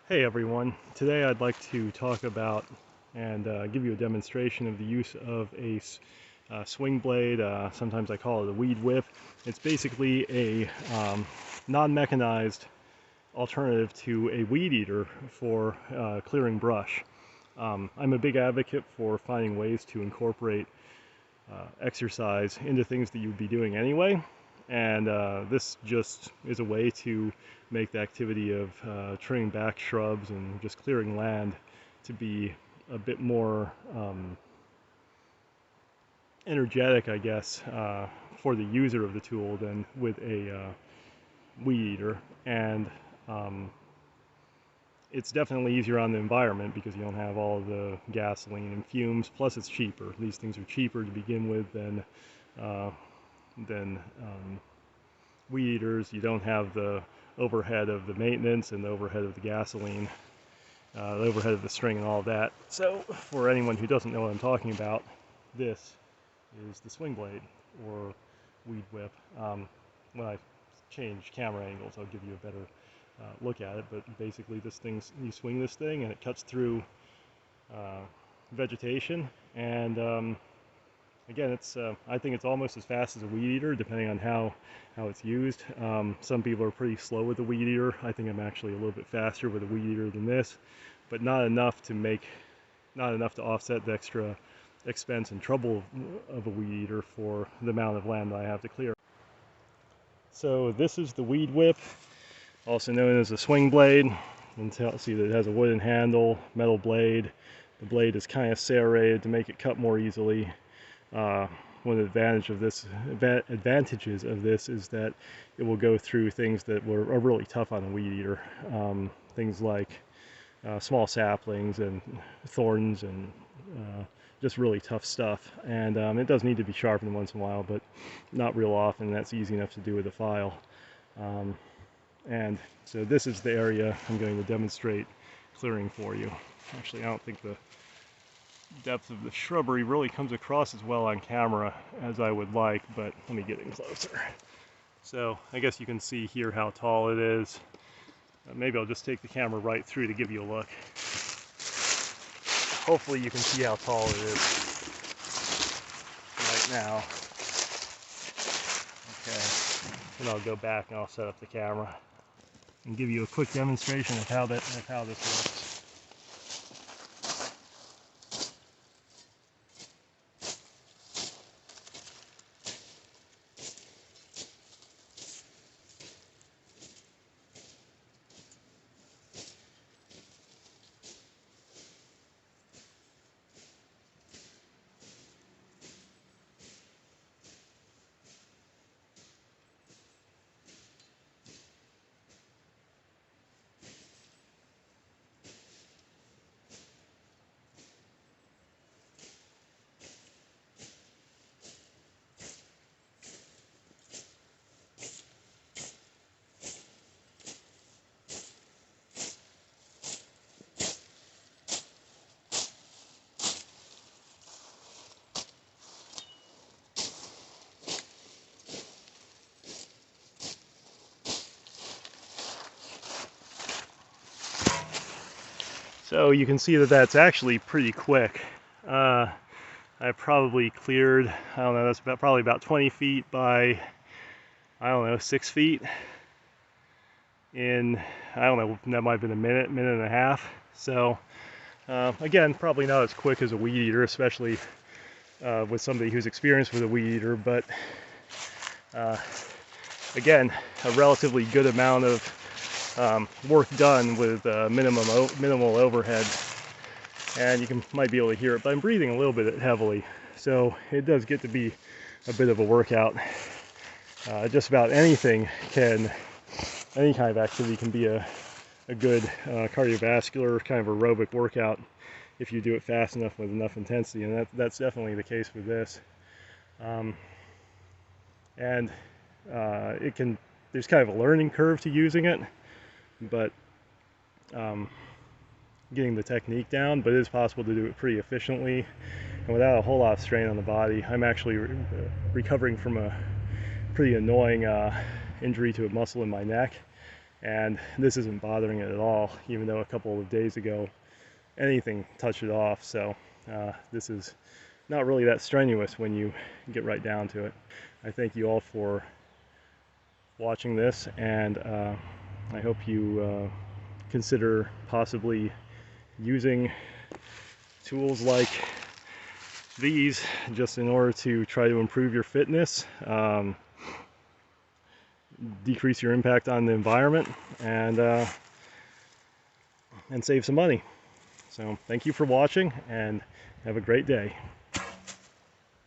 Hey everyone, today I'd like to talk about and give you a demonstration of the use of a swing blade. Sometimes I call it a weed whip. It's basically a non-mechanized alternative to a weed eater for clearing brush. I'm a big advocate for finding ways to incorporate exercise into things that you'd be doing anyway. And this just is a way to make the activity of trimming back shrubs and just clearing land to be a bit more energetic, I guess, for the user of the tool than with a weed eater. And it's definitely easier on the environment because you don't have all of the gasoline and fumes. Plus, it's cheaper. These things are cheaper to begin with than weed eaters. You don't have the overhead of the maintenance and the overhead of the gasoline, the overhead of the string and all of that. So for anyone who doesn't know what I'm talking about, this is the swing blade or weed whip. When I change camera angles, I'll give you a better look at it, but basically you swing this thing and it cuts through vegetation, and again, I think it's almost as fast as a weed eater, depending on how it's used. Some people are pretty slow with the weed eater. I think I'm actually a little bit faster with a weed eater than this, but not enough to offset the extra expense and trouble of a weed eater for the amount of land that I have to clear. So this is the weed whip, also known as a swing blade. You can see that it has a wooden handle, metal blade. The blade is kind of serrated to make it cut more easily. One of the advantages of this is that it will go through things that are really tough on a weed eater. Things like small saplings and thorns and just really tough stuff. And it does need to be sharpened once in a while, but not real often. That's easy enough to do with a file. And so this is the area I'm going to demonstrate clearing for you. Actually, I don't think the depth of the shrubbery really comes across as well on camera as I would like, but let me get in closer. So I guess you can see here how tall it is. Maybe I'll just take the camera right through to give you a look. Hopefully you can see how tall it is right now. Okay, and I'll go back and I'll set up the camera and give you a quick demonstration of how this works. So you can see that that's actually pretty quick. I probably cleared, I don't know, that's probably about 20 feet by, I don't know, 6 feet in, I don't know, that might have been a minute and a half. So again, probably not as quick as a weed eater, especially with somebody who's experienced with a weed eater, but again, a relatively good amount of work done with minimal overhead, and you might be able to hear it, but I'm breathing a little bit heavily, so it does get to be a bit of a workout. Just about any kind of activity can be a good cardiovascular kind of aerobic workout if you do it fast enough with enough intensity, and that's definitely the case with this. There's kind of a learning curve to using it, but getting the technique down, but it is possible to do it pretty efficiently and without a whole lot of strain on the body. I'm actually recovering from a pretty annoying injury to a muscle in my neck, and this isn't bothering it at all, even though a couple of days ago anything touched it off. So this is not really that strenuous when you get right down to it. I thank you all for watching this, and I hope you consider possibly using tools like these just in order to try to improve your fitness, decrease your impact on the environment, and save some money. So thank you for watching, and have a great day.